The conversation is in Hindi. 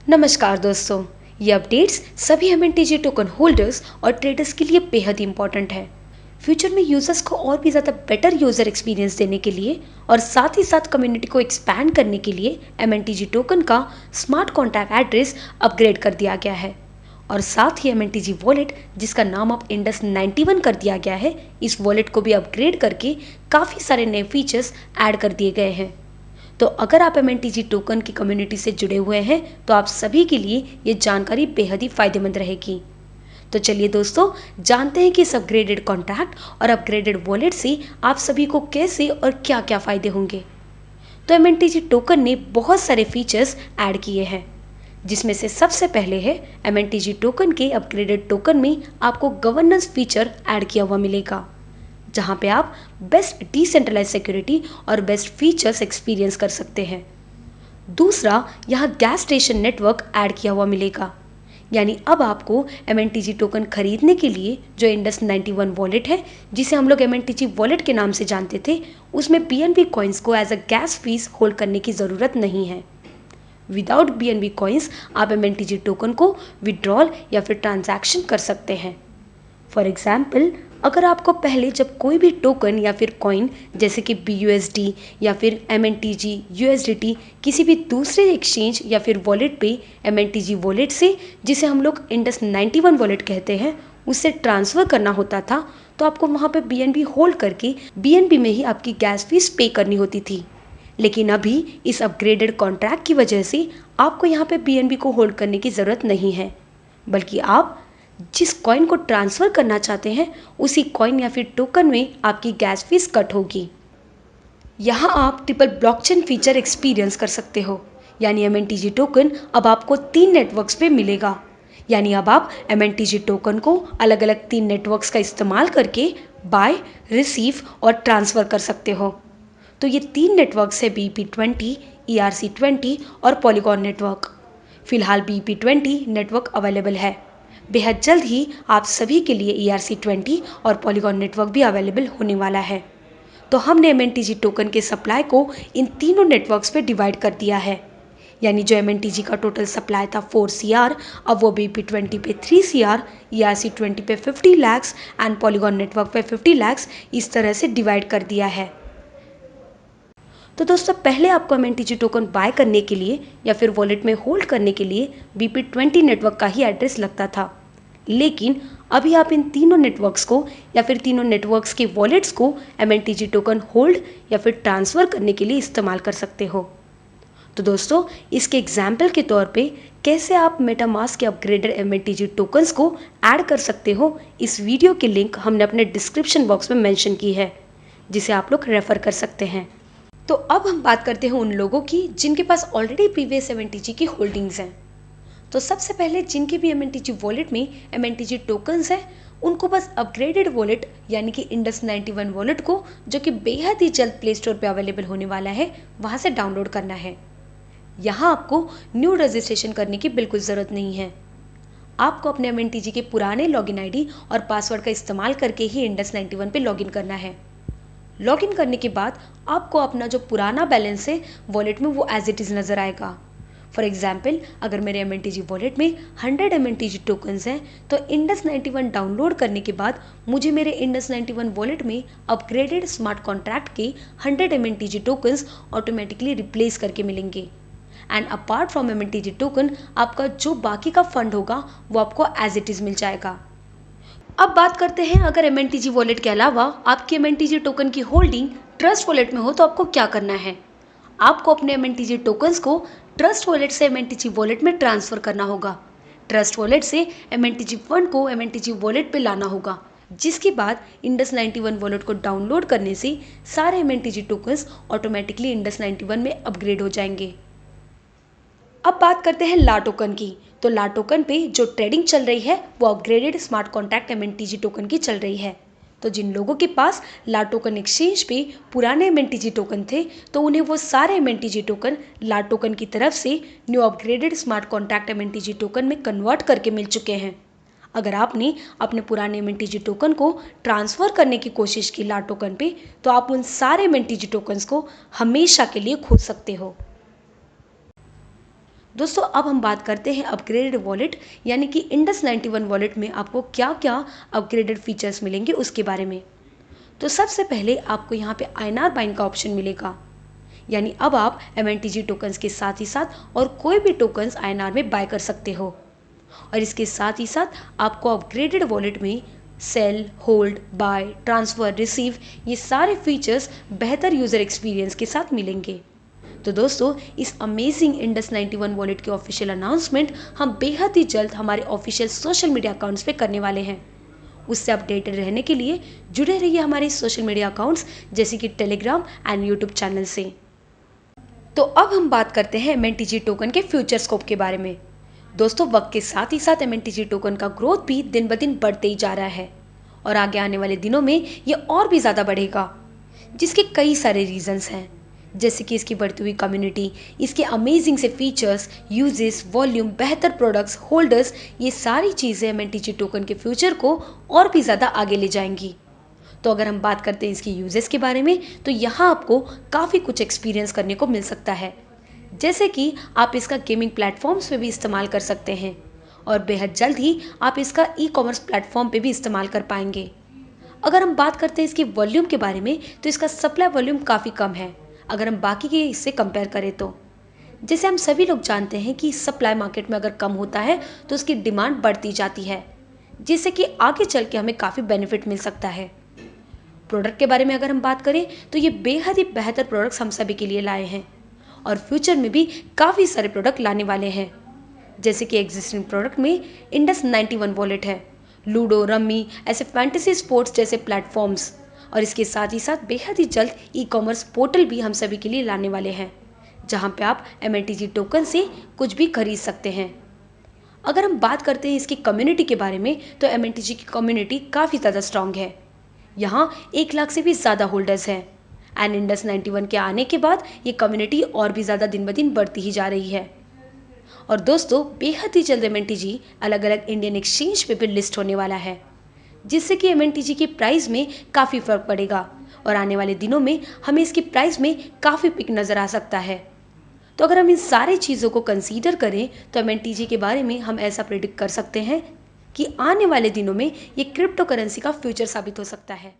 नमस्कार दोस्तों। ये अपडेट्स सभी एमएनटीजी टोकन होल्डर्स और ट्रेडर्स के लिए बेहद इंपॉर्टेंट है। फ्यूचर में यूजर्स को और भी ज़्यादा बेटर यूज़र एक्सपीरियंस देने के लिए और साथ ही साथ कम्युनिटी को एक्सपैंड करने के लिए एमएनटीजी टोकन का स्मार्ट कॉन्टैक्ट एड्रेस अपग्रेड कर दिया गया है। और साथ ही एमएनटीजी वॉलेट, जिसका नाम अब इंडस 91 कर दिया गया है, इस वॉलेट को भी अपग्रेड करके काफ़ी सारे नए फीचर्स ऐड कर दिए गए हैं। तो अगर आप एमएनटीजी टोकन की कम्युनिटी से जुड़े हुए हैं तो आप सभी के लिए ये जानकारी बेहद ही फायदेमंद रहेगी। तो चलिए दोस्तों, जानते हैं कि इस अपग्रेडेड कॉन्ट्रैक्ट और अपग्रेडेड वॉलेट से आप सभी को कैसे और क्या क्या फायदे होंगे। तो एमएनटीजी टोकन ने बहुत सारे फीचर्स ऐड किए हैं, जिसमें से सबसे पहले है एमएनटीजी टोकन के अपग्रेडेड टोकन में आपको गवर्नेंस फीचर ऐड किया हुआ मिलेगा, जहां पे आप बेस्ट डिसेंट्रलाइज सिक्योरिटी और बेस्ट फीचर्स एक्सपीरियंस कर सकते हैं। दूसरा, यहाँ गैस स्टेशन नेटवर्क ऐड किया हुआ मिलेगा, यानी अब आपको एमएनटीजी टोकन खरीदने के लिए जो इंडस 91 वॉलेट है, जिसे हम लोग एमएनटीजी वॉलेट के नाम से जानते थे, उसमें बीएनबी कॉइन्स को as a gas fees hold करने की ज़रूरत नहीं है। विदाउट बीएनबी कॉइन्स आप एमएनटीजी टोकन को विड्रॉल या फिर ट्रांजैक्शन कर सकते हैं। फॉर एग्जाम्पल, अगर आपको पहले जब कोई भी टोकन या फिर कॉइन जैसे कि BUSD या फिर MNTG USDT किसी भी दूसरे एक्सचेंज या फिर वॉलेट पे MNTG वॉलेट से, जिसे हम लोग इंडस 91 वॉलेट कहते हैं, उससे ट्रांसफ़र करना होता था, तो आपको वहाँ पे BNB होल्ड करके BNB में ही आपकी गैस फीस पे करनी होती थी। लेकिन अभी इस अपग्रेडेड कॉन्ट्रैक्ट की वजह से आपको यहाँ पे BNB को होल्ड करने की ज़रूरत नहीं है, बल्कि आप जिस कॉइन को ट्रांसफ़र करना चाहते हैं उसी कॉइन या फिर टोकन में आपकी गैस फीस कट होगी। यहाँ आप ट्रिपल ब्लॉकचेन फीचर एक्सपीरियंस कर सकते हो, यानी एमएनटीजी टोकन अब आपको 3 नेटवर्क्स पे मिलेगा। यानी अब आप एमएनटीजी टोकन को अलग अलग 3 नेटवर्क्स का इस्तेमाल करके बाय, रिसीव और ट्रांसफ़र कर सकते हो। तो ये 3 नेटवर्क्स है BP20, ERC20 और पॉलीगॉन नेटवर्क। फिलहाल BP20 नेटवर्क अवेलेबल है। बेहद जल्द ही आप सभी के लिए ERC20 और पॉलीगॉन नेटवर्क भी अवेलेबल होने वाला है। तो हमने एमएनटीजी टोकन के सप्लाई को इन तीनों नेटवर्क्स पे डिवाइड कर दिया है। यानी जो एमएनटीजी का टोटल सप्लाई था 4 CR, अब वो BP20 पे 3 CR, ERC20 पे 50 lakhs एंड पॉलीगॉन नेटवर्क पे 50 lakhs इस तरह से डिवाइड कर दिया है। तो दोस्तों, पहले आपको एमएनटीजी टोकन बाय करने के लिए या फिर वॉलेट में होल्ड करने के लिए BP20 नेटवर्क का ही एड्रेस लगता था, लेकिन अभी आप इन तीनों नेटवर्क्स को या फिर तीनों नेटवर्क्स के वॉलेट्स को एमएनटीजी टोकन होल्ड या फिर ट्रांसफ़र करने के लिए इस्तेमाल कर सकते हो। तो दोस्तों, इसके एग्जाम्पल के तौर पे कैसे आप मेटामास्क के अपग्रेडेड एमएनटीजी टोकन्स को ऐड कर सकते हो, इस वीडियो की लिंक हमने अपने डिस्क्रिप्शन बॉक्स में मेंशन की है, जिसे आप लोग रेफर कर सकते हैं। तो अब हम बात करते हैं उन लोगों की जिनके पास ऑलरेडी प्रीवियस एमएनटीजी की होल्डिंग्स हैं। तो सबसे पहले जिनके भी एमएनटीजी वॉलेट में एमएनटीजी टोकन्स हैं, उनको बस अपग्रेडेड वॉलेट यानी कि इंडस 91 वॉलेट को, जो कि बेहद ही जल्द प्ले स्टोर पर अवेलेबल होने वाला है, वहाँ से डाउनलोड करना है। यहाँ आपको न्यू रजिस्ट्रेशन करने की बिल्कुल ज़रूरत नहीं है। आपको अपने एमएनटीजी के पुराने लॉगिन आईडी और पासवर्ड का इस्तेमाल करके ही इंडस 91 पे लॉगिन करना है। लॉगिन करने के बाद आपको अपना जो पुराना बैलेंस है वॉलेट में, वो एज इट इज़ नज़र आएगा। फॉर एग्जाम्पल, अगर मेरे एमएनटीजी वॉलेट में 100 एमएनटीजी टोकन्स हैं, तो इंडस 91 डाउनलोड करने के बाद मुझे मेरे इंडस 91 वॉलेट में अपग्रेडेड स्मार्ट कॉन्ट्रैक्ट के 100 एमएनटीजी टोकन्स ऑटोमेटिकली रिप्लेस करके मिलेंगे। एंड अपार्ट फ्रॉम एमएनटीजी टोकन, आपका जो बाकी का फंड होगा वो आपको एज इट इज़ मिल जाएगा। अब बात करते हैं, अगर एमएनटीजी वॉलेट के अलावा आपकी एमएनटीजी टोकन की होल्डिंग ट्रस्ट वॉलेट में हो तो आपको क्या करना है। आपको अपने एमएनटीजी टोकन्स को ट्रस्ट वॉलेट से एमएनटीजी वॉलेट में ट्रांसफ़र करना होगा। ट्रस्ट वॉलेट से एमएनटीजी फंड को एमएनटीजी वॉलेट पे लाना होगा, जिसके बाद इंडस 91 वॉलेट को डाउनलोड करने से सारे एमएनटीजी टोकन्स ऑटोमेटिकली इंडस 91 में अपग्रेड हो जाएंगे। अब बात करते हैं ला टोकन की। तो ला टोकन पे जो ट्रेडिंग चल रही है वो upgraded smart contract MNTG token की चल रही है। तो जिन लोगों के पास ला टोकन एक्सचेंज पे पुराने एमएनटीजी टोकन थे, तो उन्हें वो सारे एमएनटीजी टोकन ला टोकन की तरफ से new upgraded smart contract MNTG token में कन्वर्ट करके मिल चुके हैं। अगर आपने अपने पुराने एमएनटीजी टोकन को ट्रांसफ़र करने की कोशिश की ला टोकन पे, तो आप उन सारे एमएनटीजी टोकन्स को हमेशा के लिए खो सकते हो। दोस्तों अब हम बात करते हैं अपग्रेडेड वॉलेट यानी कि इंडस 91 वॉलेट में आपको क्या क्या अपग्रेडेड फीचर्स मिलेंगे उसके बारे में। तो सबसे पहले आपको यहाँ पे आईएनआर बाइंग का ऑप्शन मिलेगा, यानी अब आप एमएनटीजी टोकन्स के साथ ही साथ और कोई भी टोकन्स आईएनआर में बाय कर सकते हो। और इसके साथ ही साथ आपको अपग्रेडेड वॉलेट में sell, hold, buy, transfer, receive ये सारे फीचर्स बेहतर यूज़र एक्सपीरियंस के साथ मिलेंगे। तो दोस्तों इस अमेजिंग इंडस 91 वॉलेट के ऑफिशियल अनाउंसमेंट हम बेहद ही जल्द हमारे ऑफिशियल सोशल मीडिया अकाउंट्स पे करने वाले हैं। उससे अपडेटेड रहने के लिए जुड़े रहिए हमारे सोशल मीडिया अकाउंट्स जैसे कि टेलीग्राम एंड यूट्यूब चैनल से। तो अब हम बात करते हैं एमएनटीजी टोकन के फ्यूचर स्कोप के बारे में। दोस्तों वक्त के साथ ही साथ एमएनटीजी टोकन का ग्रोथ भी दिन ब दिन बढ़ते ही जा रहा है और आगे आने वाले दिनों में ये और भी ज़्यादा बढ़ेगा, जिसके कई सारे रीजंस हैं, जैसे कि इसकी बढ़ती हुई कम्युनिटी, इसके अमेजिंग से फीचर्स, यूजेस, वॉल्यूम, बेहतर प्रोडक्ट्स, होल्डर्स, ये सारी चीज़ें एमएनटीजी टोकन के फ्यूचर को और भी ज़्यादा आगे ले जाएंगी। तो अगर हम बात करते हैं इसके यूजेस के बारे में तो यहाँ आपको काफ़ी कुछ एक्सपीरियंस करने को मिल सकता है, जैसे कि आप इसका गेमिंग प्लेटफॉर्म्स पे भी इस्तेमाल कर सकते हैं और बेहद जल्द ही आप इसका ई कॉमर्स प्लेटफॉर्म पे भी इस्तेमाल कर पाएंगे। अगर हम बात करते हैं इसकी वॉल्यूम के बारे में तो इसका सप्लाई वॉल्यूम काफ़ी कम है अगर हम बाकी के इससे कंपेयर करें तो। जैसे हम सभी लोग जानते हैं कि सप्लाई मार्केट में अगर कम होता है तो उसकी डिमांड बढ़ती जाती है, जिससे कि आगे चल के हमें काफ़ी बेनिफिट मिल सकता है। प्रोडक्ट के बारे में अगर हम बात करें तो ये बेहद ही बेहतर प्रोडक्ट्स हम सभी के लिए लाए हैं और फ्यूचर में भी काफ़ी सारे प्रोडक्ट लाने वाले हैं, जैसे कि एग्जिस्टिंग प्रोडक्ट में इंडस 91 वॉलेट है, लूडो, रम्मी, ऐसे फैंटेसी स्पोर्ट्स जैसे प्लेटफॉर्म्स, और इसके साथ ही साथ बेहद ही जल्द ई कॉमर्स पोर्टल भी हम सभी के लिए लाने वाले हैं, जहां पे आप एमएनटीजी टोकन से कुछ भी खरीद सकते हैं। अगर हम बात करते हैं इसकी कम्युनिटी के बारे में तो एमएनटीजी की कम्युनिटी काफ़ी ज़्यादा स्ट्रांग है। यहाँ 1 लाख से भी ज़्यादा होल्डर्स हैं एंड इंडस 91 के आने के बाद ये कम्युनिटी और भी ज़्यादा दिन ब दिन बढ़ती ही जा रही है। और दोस्तों बेहद ही जल्द एमएनटीजी अलग अलग इंडियन एक्सचेंज पे भी लिस्ट होने वाला है, जिससे कि एमएनटीजी की प्राइस में काफ़ी फर्क पड़ेगा और आने वाले दिनों में हमें इसकी प्राइस में काफ़ी पिक नज़र आ सकता है। तो अगर हम इन सारी चीज़ों को कंसीडर करें तो एमएनटीजी के बारे में हम ऐसा प्रेडिक्ट कर सकते हैं कि आने वाले दिनों में ये क्रिप्टो करेंसी का फ्यूचर साबित हो सकता है।